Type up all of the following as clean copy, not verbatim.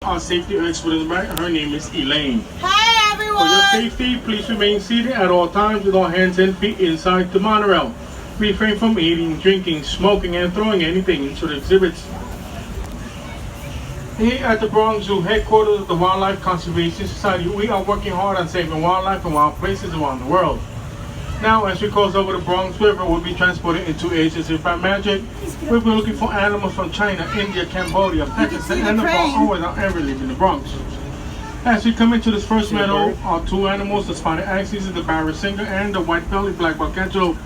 our safety expert is right. Her name is Elaine. Hi, For your everyone. safety, please remain seated at all times with all hands and feet inside the monorail. Refrain from eating, drinking, smoking, and throwing anything into the exhibits. Here at the Bronx Zoo, headquarters of the Wildlife Conservation Society, we are working hard on saving wildlife and wild places around the world. Now, as we cross over the Bronx River, we'll be transported into Asia as if by magic. We'll be looking for animals from China, India, Cambodia, Pakistan, and Nepal, without ever leaving the Bronx. As we come into this first meadow, our two animals, the spotted axis, the barrasinger, and the white-bellied black-buck antelope,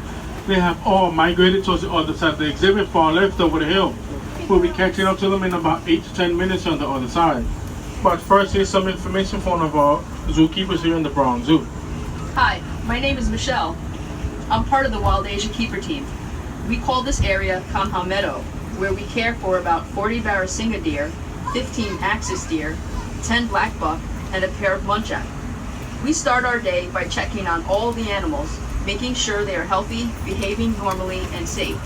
they have all migrated towards the other side of the exhibit, far left over the hill. We'll be catching up to them in about 8 to 10 minutes on the other side. But first, here's some information from one of our zookeepers here in the Bronx Zoo. Hi, my name is Michelle. I'm part of the Wild Asia Keeper team. We call this area Kanha Meadow, where we care for about 40 barrasinger deer, 15 axis deer, 10 black buck, and a pair of muntjac. We start our day by checking on all the animals, making sure they are healthy, behaving normally, and safe.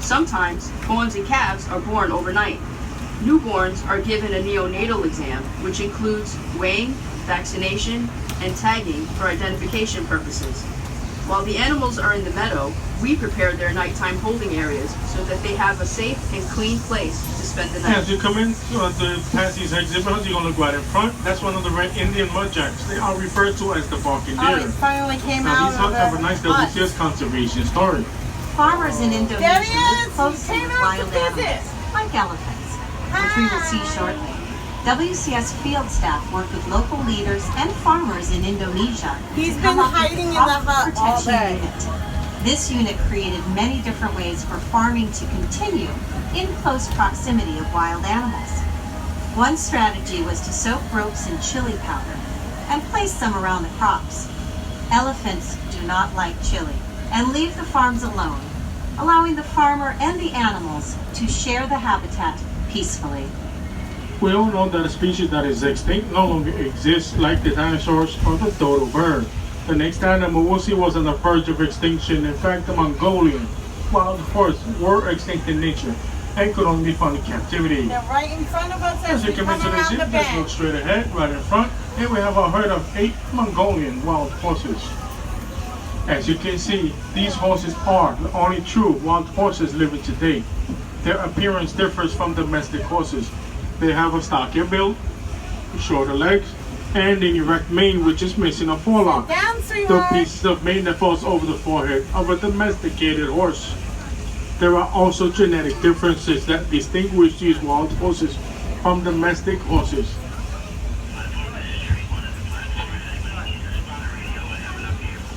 Sometimes, fawns and calves are born overnight. Newborns are given a neonatal exam, which includes weighing, vaccination, and tagging for identification purposes. While the animals are in the meadow, we prepare their nighttime holding areas so that they have a safe and clean place to spend the night. As you come in past these exhibits, you're going to look right in front. That's one of the red Indian mudjacks. They are referred to as the barking deer. Oh, it finally came Now, out these of hunt have a nice the hut. WCS conservation story. Farmers in There Indonesia he live is. closely He came with out to wild visit. animals, like elephants, which we will see shortly. WCS field staff work with local leaders and farmers in Indonesia He's to come been up with hiding a in the crop hut all protection day. unit. This unit created many different ways for farming to continue in close proximity of wild animals. One strategy was to soak ropes in chili powder and place them around the crops. Elephants do not like chili and leave the farms alone, allowing the farmer and the animals to share the habitat peacefully. We all know that a species that is extinct no longer exists, like the dinosaurs or the dodo bird. The next animal we'll see was on the verge of extinction. In fact, the Mongolian wild horse were extinct in nature and could only be found in captivity. They're right in front of us As as we we come come into the around the exhibit, let's look bend. straight ahead, right in front. Here we have a herd of 8 Mongolian wild horses. As you can see, these horses are the only true wild horses living today. Their appearance differs from domestic horses. They have a stockier build, shorter legs, and an erect mane which is missing a forelock. Down, The sweetheart. pieces of mane that falls over the forehead of a domesticated horse. There are also genetic differences that distinguish these wild horses from domestic horses.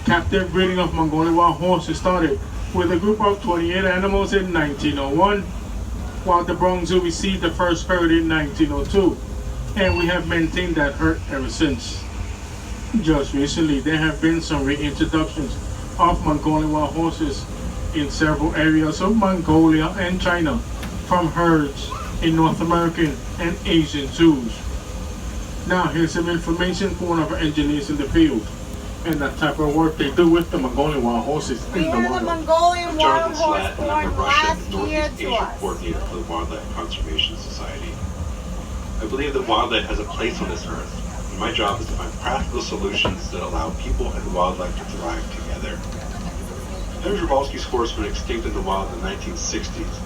Captive breeding of Mongolian wild horses started with a group of 28 animals in 1901, while the Bronx Zoo received the first herd in 1902, and we have maintained that herd ever since. Just recently, there have been some reintroductions of Mongolian wild horses in several areas of Mongolia and China from herds in North American and Asian zoos. Now, here's some information from one of our engineers in the field and the type of work they do with the Mongolian wild horses We in the had a wild. Mongolian wild Jonathan horse Slatt, and I'm born a last Russian year Northeast to Asia us. coordinator for the Wildlife Conservation Society. I believe that wildlife has a place on this earth, and my job is to find practical solutions that allow people and wildlife to thrive together. Henry Jabalski's horse went extinct in the wild in the 1960s.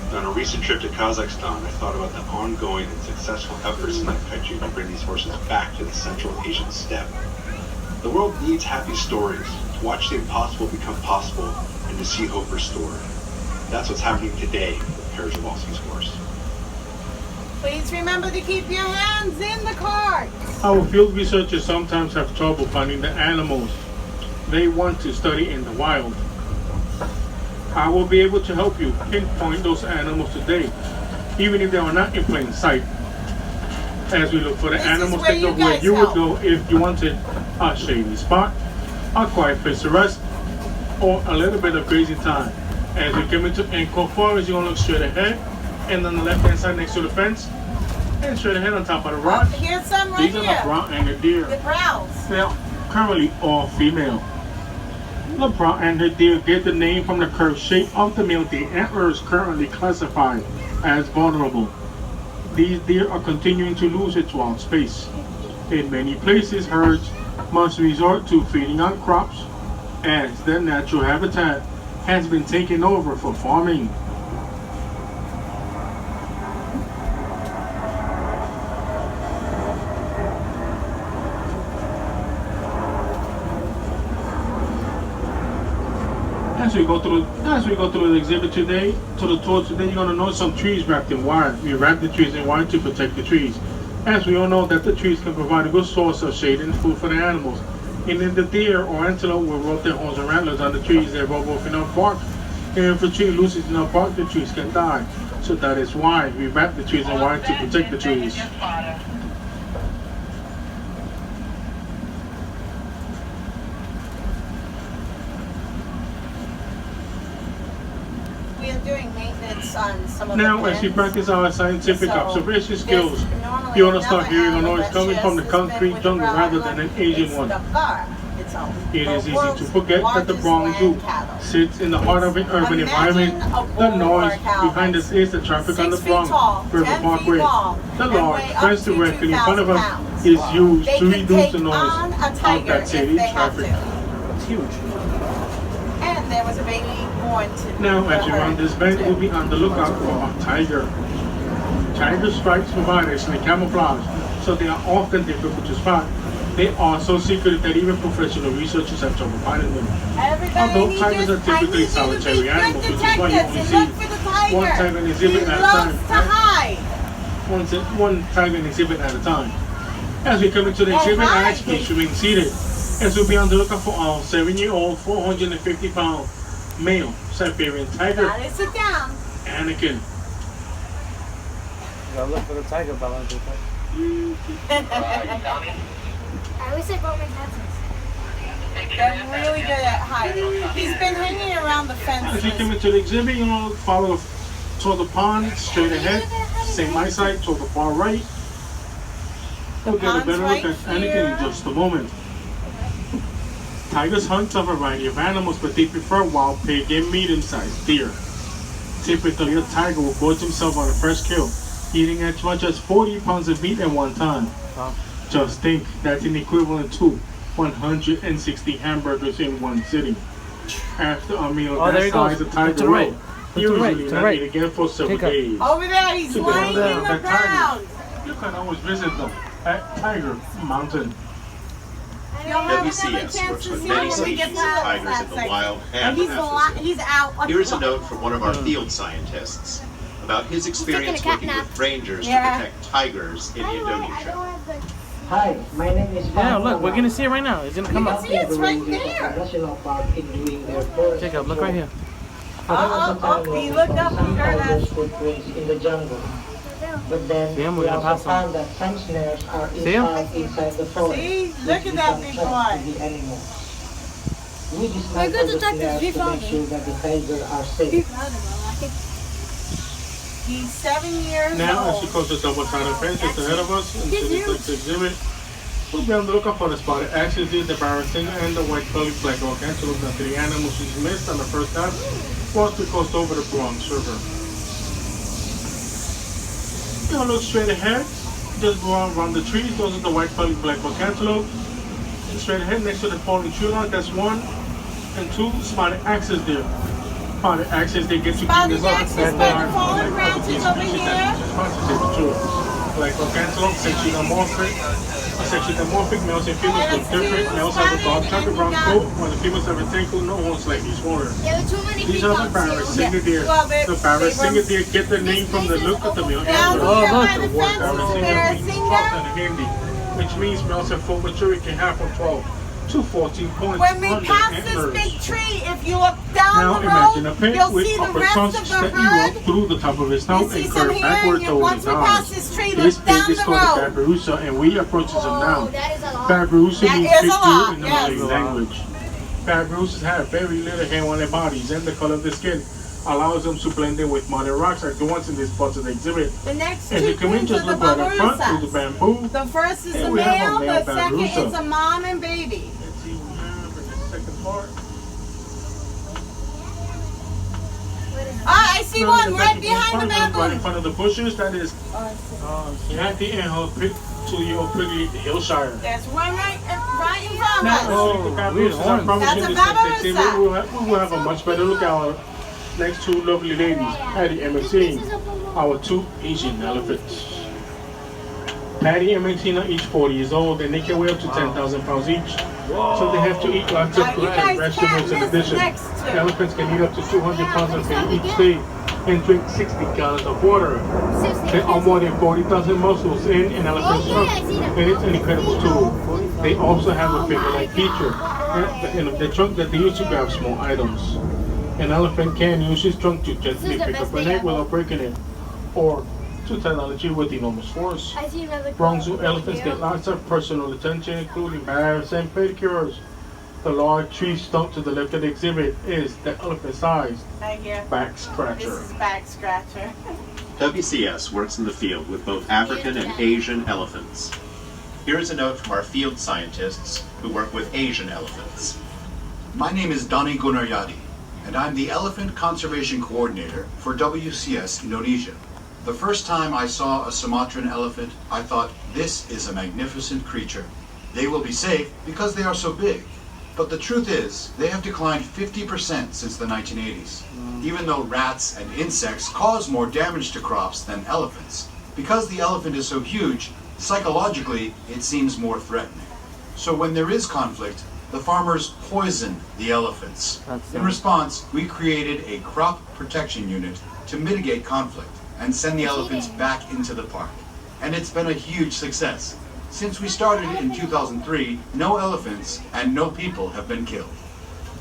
And on a recent trip to Kazakhstan, I thought about the ongoing and successful efforts in that country to bring these horses back to the Central Asian steppe. The world needs happy stories, to watch the impossible become possible, and to see hope restored. That's what's happening today with Henry Jabalski's horse. Please remember to keep your hands in the cart. Our field researchers sometimes have trouble finding the animals they want to study in the wild. I will be able to help you pinpoint those animals today, even if they are not in plain sight. As we look for the This is animals, where think you of where guys you would help. go if you wanted a shady spot, a quiet place to rest, or a little bit of grazing time. As we come into Encore Forest, you're going to look straight ahead, and on the left-hand side next to the fence, and straight ahead on top of the Oh, rocks. here's some right These are the here. brown-angered deer. The browns. They are currently all female. The brown-angered deer get the name from the curved shape of the male deer antlers, currently classified as vulnerable. these deer are continuing to lose its wild space. In many places, herds must resort to feeding on crops as their natural habitat has been taken over for farming. As we go through the exhibit today, to the tour today, you're gonna notice some trees wrapped in wire. We wrap the trees in wire to protect the trees. As we all know that the trees can provide a good source of shade and food for the animals. And then the deer or antelope will roll their horns and antlers on the trees. They rub off enough bark. And if a tree loses enough bark, the trees can die. So that is why we wrap the trees in wire to protect the trees. We are doing maintenance on some of Now, the as we pins. practice our scientific So, observation there's skills, normally you want to start another hearing a animal noise that coming from the shares this concrete bed with jungle the rather brown than an one. Asian It's one. the gar. It's a- It the is easy world's to forget that the largest Bronx Zoo land cattle. sits in the heart of an urban Imagine environment. a The bull noise or a cow behind us is the traffic on the 6 feet Bronx tall, River 10 feet Parkway. long, The and large weigh up fence to directly in front of 2,000 us pounds. is used They to can reduce take the noise on a of tiger that if city they have traffic. to. It's huge. And there was a baby born to Now, the as we run herd, this bend, too. we'll be on the lookout for a tiger. Tiger stripes provide excellent camouflage, so they are often difficult to spot. They are so secretive that even professional researchers have trouble finding them. Everybody Although needs tigers you- are typically I need you to solitary be animals, good which is why you detectives only and see look for the tiger. one tiger in exhibit He at a loves time. to hide. One tiger in exhibit at a time. As we come into the Oh, exhibit, hi. I ask you to remain seated. As we'll be on the lookout for our 7-year-old, 450-pound male Siberian tiger, Gotta sit down. Anakin. Gotta look for the tiger balance. I wish I brought my glasses. They're really good at hiding. He's been hanging around the fence. As we come into the exhibit, you know, follow toward the pond, straight ahead, same eyesight, toward the far right. We'll get a pond's better right look at Anakin here. in just a moment. Tigers hunt a variety of animals, but they prefer wild pig and medium-sized deer. Typically, a tiger will gorge himself on a fresh kill, eating as much as 40 pounds of meat at one time. Wow. Just think, that's an equivalent to 160 hamburgers in one sitting. After a meal Oh, of there that he goes. size, a To tiger the right. will To the right, usually to the not right. eat again for several Take a- days. Over there, he's Look at laying that. in the That tiger. ground. You can always visit them at Tiger Mountain. You'll have another WCS chance works to with see many him when we get species of past tigers that in the section. wild And and he's, Africa. he's out. Here is a note from one of our field scientists about his experience cat working nap. with rangers Yeah. to protect tigers in I don't Indonesia. have the. Hi, my name is Yeah, look, we're gonna see it right now. It's gonna come You up. can see it's right there. National Park in doing their forest Jacob, look right here. He looked up, he heard us. footprints in the jungle. But then See him? We're we gonna also pass him. found that some snares are See him? installed inside the forest. See? Look at which that become big threats boy. to the animals. We We're dismantled good the detectives, snares we to found make him. sure that the tigers are safe. He's 7 years Now, as old. we cross the double-sided fence just ahead of us into He's the huge. next exhibit, we'll be on the lookout for the spotted axis deer, the barracing, and the white-bellied black elk antelope. The three animals we missed on the first time once we crossed over the Bronx River. Now look straight ahead, just go around the trees. Those are the white-bellied black elk antelope. And straight ahead next to the falling tree line, that's 1 and 2 spotted axis deer. Spotted axis, they get to Spotted keep us axis, up. but the falling branches over here. Like for antelope, sexually males and females look different. Males have a dark chocolate brown coat, while the females have a tan coat, no one slightly smaller. There were too many These are the barracks singer deer. Well, they- The barracks they singer run- deer get their name from the look of the male Down antler. here look. by the Barrack fence, singer there, means singer. soft and handy, which means males at full maturity can have from 12 to 14 points When we on their pass this antlers. big tree, if you look down Now the imagine a road, pig you'll with see the upper rest trunks of the that herd. erupt through the top of his You snout see and some curve here, backward and toward once his we pass eyes. this tree, This look pig down is the called a road. babirusa, and we approach him Oh, now. that is a lot. Babirusa That means is big a lot, deer in the yes. Malay language. Babiruses have very little hair on their bodies, and the color of their skin allows them to blend in with modern rocks like the ones in this part of the exhibit. The next As two you come in, pins just are the look right up front through the babarusas. bamboo. The first is Here the we have male, a male the second babarusa. is a mom and baby. Let's see what we have in the second part. I see No, one the right back behind the right in bamboo. front of the bushes. That is Kathy and her 2-year-old piggy Hillshire. There's one right in front of Now, us. the baboons, I promise That's you a this next baboon exhibit, sock. we will have a much better look at our next two lovely ladies, Patty and Maxine, our 2 Asian elephants. Patty and Maxine are each 40 years old, and they can weigh up to 10,000 pounds each. So they have to eat lots of Now, you fruit and guys vegetables in can't miss addition. next two. Elephants can eat up to 200 pounds of food each day and drink 60 gallons of water. There are more than 40,000 muscles in an elephant's trunk, and it's an incredible tool. They also have a finger-like feature in the trunk that they use to grab small items. An elephant can use his trunk to gently pick up an egg without breaking it, or to technology with enormous force. I see another Bronx Zoo elephants get lots of personal attention, including baths and pedicures. The large tree stump to the left of the exhibit is the elephant-sized Right here. back This scratcher. is back scratcher. WCS works in the field with both African and Asian elephants. Here is a note from our field scientists who work with Asian elephants. My name is Dani Gunaryadi, and I'm the Elephant Conservation Coordinator for WCS Indonesia. The first time I saw a Sumatran elephant, I thought, this is a magnificent creature. They will be safe because they are so big. But the truth is, they have declined 50% since the 1980s. Even though rats and insects cause more damage to crops than elephants, because the elephant is so huge, psychologically, it seems more threatening. So when there is conflict, the farmers poison the elephants. In response, we created a crop protection unit to mitigate conflict and send the elephants back into the park. And it's been a huge success. Since we started in 2003, no elephants and no people have been killed.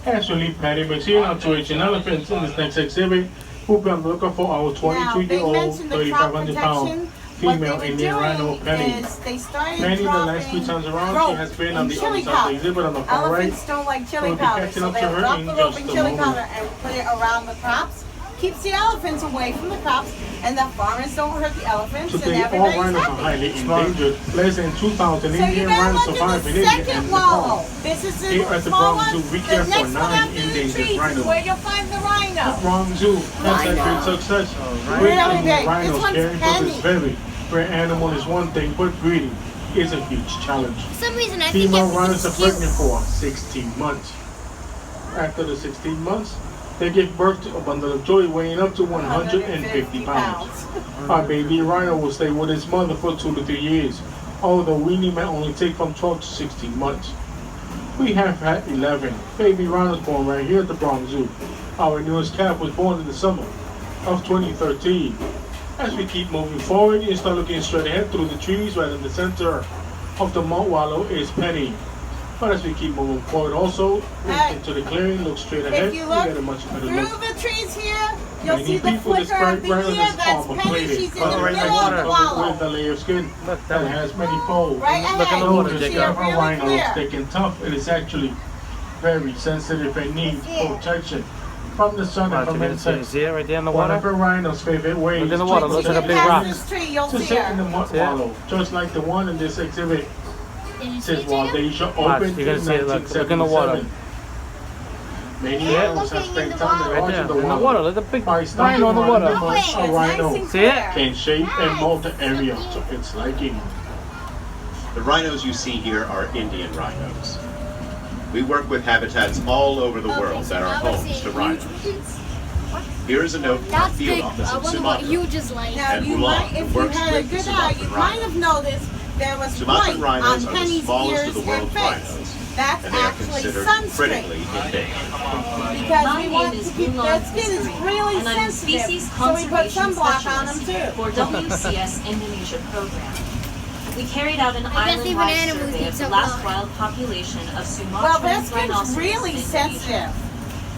Actually, Patty Maxine, our 2 Asian elephants in this next exhibit, will be on the lookout for our Now, they 22-year-old, mentioned the crop 3,500-pound protection. What they female were Indian rhino, doing Penny. is they started Penny, the last 3 dropping times around, she has been on rope the in other chili side of the powder. exhibit on the far right. Elephants don't like chili We'll be powder, catching so up to they'll her drop in the rope just in a chili moment. powder and put it around the crops. Keeps the elephants away from the crops, and the farmers don't hurt the elephants, and Today, all everybody's rhinos are happy. highly endangered. Less than 2,000 So you Indian gotta rhinos look survive at in the India second and wallow. Nepal. This is Here the at the small Bronx one. Zoo, we The care for next one 9 after the endangered trees is rhinos. where you'll find the rhino. Bronx Zoo has had great success. Really Breeding big. This rhinos one's caring for this Penny. very rare animal is one thing, but breeding is a huge challenge. For some reason, I think Female it's rhinos are cute. pregnant for 16 months. After the 16 months, they give birth to a bundle of joy weighing up to 150 pounds. Our baby rhino will stay with its mother for 2 to 3 years, although weaning may only take from 12 to 16 months. We have had 11 baby rhinos born right here at the Bronx Zoo. Our newest calf was born in the summer of 2013. As we keep moving forward, you start looking straight ahead through the trees. Right in the center of the mud wallow is Penny. But as we keep moving forward also, into the clearing, look straight ahead, If you we look get a much better through look. the trees here, you'll Many see the people flicker describe of the rhinos ear. as That's armor Penny. plated, She's in the covered middle with of the wallow. a layer of skin Look, that has many folds. Right ahead. Look in the You water, can Jacob. see her Our really rhino is clear. thick and tough. It is actually very sensitive and needs protection from the sun and Watch, from you're gonna see, insects. see it right there in the One of water? a rhino's favorite ways Look in the to water, looks like a protect big Past rock. this tree, you'll to see sit in the her. mud See it? wallow, just like the one in this exhibit. Did you see Since it, Jacob? Waldasia Watch, opened you're gonna in see it, look in the water. 1977. Many Yeah, animals have looking spent in the time water. Right watching there, the in the water. water. Look at the big By studying rhino in the one water. animal, It's a nice rhino and See it? clear. can shape and mold the area to its liking. The rhinos you see here are Indian rhinos. We work with habitats all over the world that are homes to rhinos. Here is a note from our That's field big. office I in wonder what Sumatra. you just like. Now, And you Mulan, might, who if you works had a with the good eye, you Sumatran might rhino. have noticed there was Sumatran white rhinos on are the Penny's smallest ears of the and world's face. rhinos, That's and they are actually considered sunscreen. critically endangered. Because My we name want is to keep their Mulan skin is History, really and I'm a sensitive, species so we put conservation sunblock on them specialist too. for WCS Indonesia program. We carried out an I guess even island-wide animals survey need of the sunblock. last wild population of Well, Sumatran their skin's rhinoceros really in Indonesia. sensitive.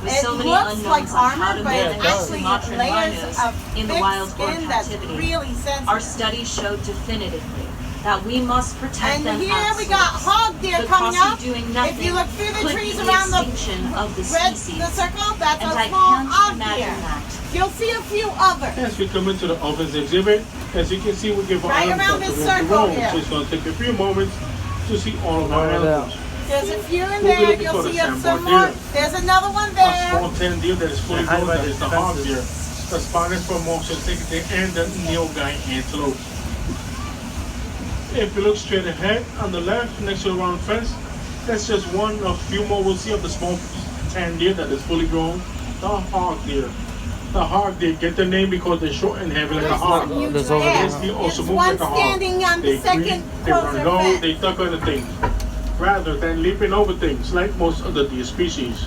With It so many looks unknowns like on how armor, to but manage it's actually Sumatran layers rhinos of in the thick wild or skin that's captivity, really sensitive. our studies showed definitively that we must protect And them here at we got source. hog deer The coming cost up. of doing If nothing you look through the could trees be around the extinction of the red, species. the circle, that's And a I small can't hog imagine deer. that. You'll see a few others. As we come into the office exhibit, as you can see, we give our Right items around up to this walk circle around. here. So it's going to take a few moments to see all of our Right animals. There's a few in We'll be there. looking You'll for the see sandbar some more. deer. There's another one A there. small tan deer that is fully Yeah, hide grown, by that the is the hog fences. deer. The Spanish for motion sickle and the Nilgai antelope. If you look straight ahead on the left next to the round fence, that's just one of few more we'll see of the small tan deer that is fully grown. The hog deer. The hog deer get the name because they're short and heavy like a hog. There's over Yeah. This deer also There's move one like a hog. standing on the They second creep, they run closer low, fence. they duck under things, rather than leaping over things like most other deer species.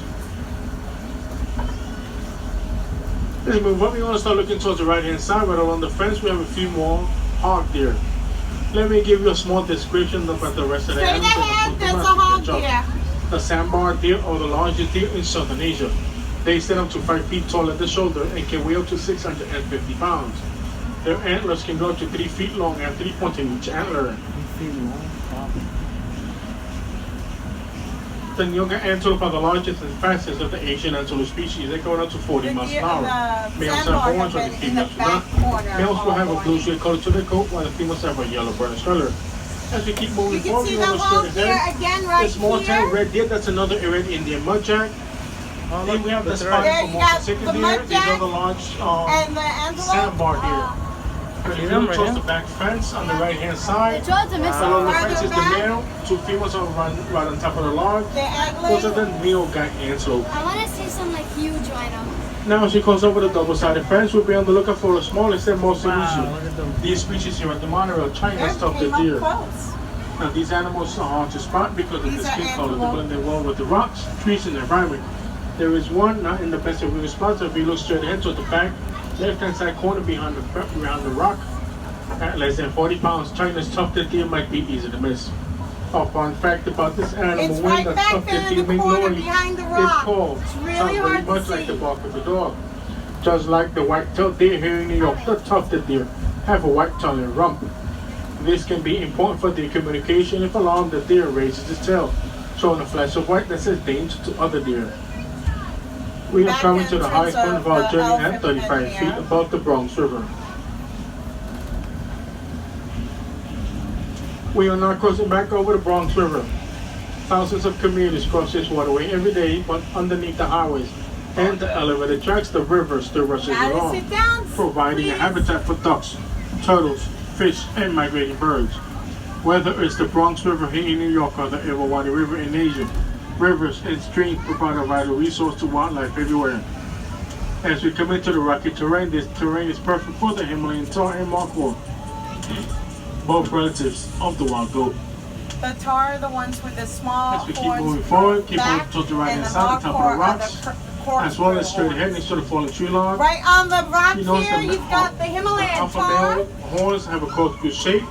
Let's move up. We want to start looking towards the right hand side, right along the fence. We have a few more hog deer. Let me give you a small description about the rest of the Straight animals. ahead, there's a hog deer. The sandbar deer are the largest deer in Southern Asia. They stand up to 5 feet tall at the shoulder and can weigh up to 650 pounds. Their antlers can go up to 3 feet long and 3 points in each antler. The Nilgai antelope are the largest and fastest of the Asian antelope species. They go up to 40 The miles an deer- hour. the Males have sandbar horns, have while the been in the females do not. back corner Males will all have a blue morning. shade color to their coat, while the females have a yellow brownish color. As we keep You moving can forward, see we the want to hog straight deer ahead. again The right small tan here. red deer, that's another red Indian mudjack. Oh, Then we have the look, spotted There you Formosan got chicken the deer. These are mudjack the large And the antelope. sandbar deer. But if See you them look right towards here? the back fence on the right hand The side, jaws are missing. along the Farther fence is the back. male, 2 females are right on top of the log. The Those are antlers. the Nilgai antelope. I want to see some like huge rhino. Now as she goes over the double-sided fence, we'll be on the lookout for the smallest and most Wow, elusive. look at them. These species here at the Monorail, China There tufted came up deer. close. Now these animals are hard to spot because of These the are skin color. They antelope. blend in well with the rocks, trees, and the environment. There is one not in the best of viewing spots. If you look straight ahead to the back, left-hand side corner behind the rock, at less than 40 pounds, China's tufted deer might be easy to miss. A fun fact about this animal, It's when right the back tufted there in deer the make corner noise, behind the it's rock. called. It's really Sounds very hard to much like the see. bark of a dog. Just like the white-tailed deer here in New York, the tufted deer have a white tongue and rump. This can be important for their communication. If alarmed, the deer raises its tail, showing a flash of white that says danger to other deer. We are Back coming to the entrance highest point of our of the journey at elephant 35 feet pen above the Bronx River. We are now crossing back over the Bronx River. Thousands of commuters cross this waterway every day, but underneath the highways and the elevated tracks, the river still rushes Gotta along, sit down, providing a please. habitat for ducks, turtles, fish, and migrating birds. Whether it's the Bronx River here in New York or the Irrawaddy River in Asia, rivers and streams provide a vital resource to wildlife everywhere. As we come into the rocky terrain, this terrain is perfect for the Himalayan tahr and markhor, both relatives of the wild goat. The tar are the ones with the small As we keep horns moving forward, keep back, moving towards the right and hand the side, the top of the markhor are rocks, the corkscrew as well as straight ahead horns. next to the fallen tree log. Right on the rock You notice here, the you've got the Himalayan alpha tar. male horns have a corkscrew shape.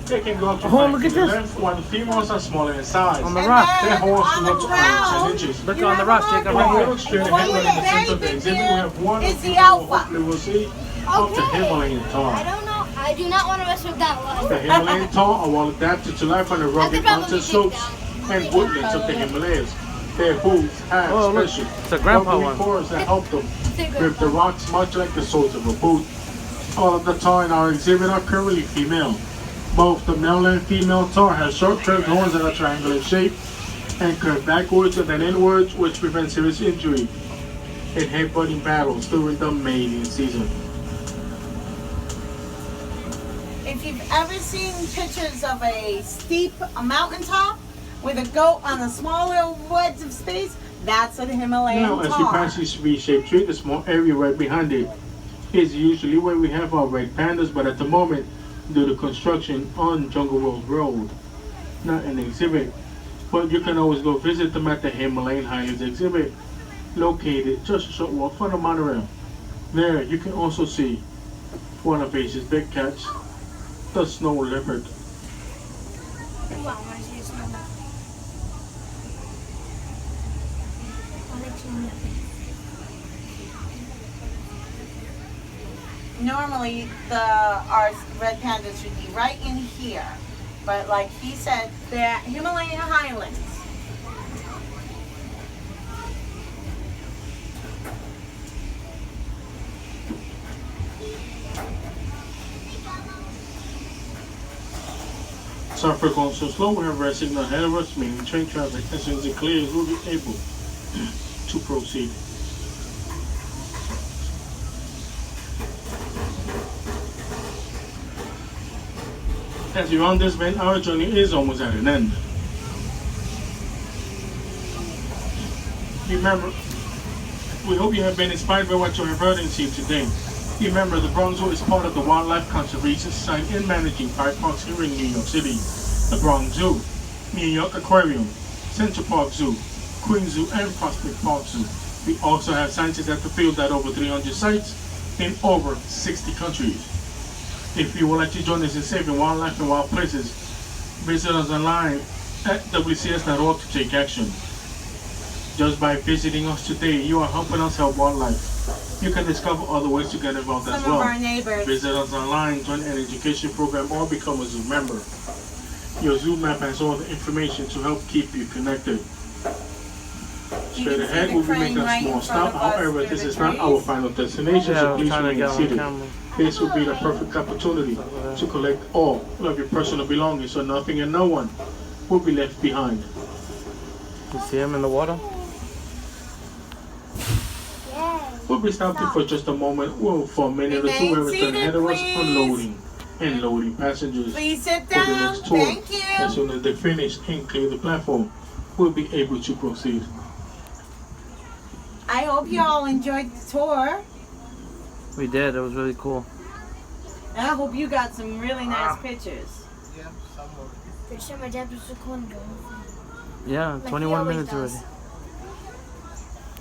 They can go up to Oh, 5 look feet at this. length, while the females are smaller in size. On the And rock. then Their horns on can the go up to around 10 ground, inches. Look you on the have rock, a Jacob, If right we here. look straight The ahead one right with in the the very center of the big exhibit, we ear have one is of the the alpha. hopefully we'll see of the Okay. Himalayan I tahr. don't know. I do not want to mess with that one. The Himalayan tahr are well adapted to life on the rugged probably mountain take slopes down. and woodlands of the Himalayas. Their hooves have Oh, look, special it's a grandpa rubbery one. cores that help them It's a grip the rocks much like the soles of a boot. All of the tahr in our exhibit are currently female. Both the male and female tahr have short curved horns that are triangular shaped and curve backwards and then inwards, which prevents serious injury in headbutting battles during the mating season. If you've ever seen pictures of a steep mountaintop with a goat on a small little wedge of space, that's a Himalayan Now, as we tar. pass this V-shaped tree, the small area right behind it is usually where we have our red pandas, but at the moment, due to construction on Jungle World Road, not an exhibit, but you can always go visit them at the Himalayan Highlands exhibit, located just a short walk from the monorail. There, you can also see one of Asia's big cats, the snow leopard. Wow, I want to see a small one. I like seeing that. Normally, our red pandas should be right in here, but like he said, they're Himalayan highlands. Sorry for going so slow. We have red signal ahead of us, meaning train traffic. As soon as it clears, we'll be able to proceed. As you're on this bend, our journey is almost at an end. Remember, we hope you have been inspired by what you have heard and seen today. Remember, the Bronx Zoo is part of the Wildlife Conservation Society and managing 5 parks here in New York City. The Bronx Zoo, New York Aquarium, Central Park Zoo, Queens Zoo, and Prospect Park Zoo. We also have scientists at the field at over 300 sites in over 60 countries. If you would like to join us in saving wildlife and wild places, visit us online at wcs.org to take action. Just by visiting us today, you are helping us help wildlife. You can discover other ways to get involved as Some well. of our neighbors. Visit us online, join an education program, or become a Zoo member. Your Zoo map has all the information to help keep you connected. Straight ahead, we'll be making a small stop. However, this is not our final destination, so please remain seated. This will be the perfect opportunity to collect all of your personal belongings so nothing and no one will be left behind. You see him in the water? We'll be stopping for just a moment, well, for a minute or two, where return ahead of us, unloading and loading passengers Please sit for the down. next tour. Thank you. As soon as they finish and clear the platform, we'll be able to proceed. I hope you all enjoyed the tour. We did. It was really cool. And I hope you got some really nice pictures. Pretty sure my dad was recording. Yeah, Like he 21 always minutes does. already.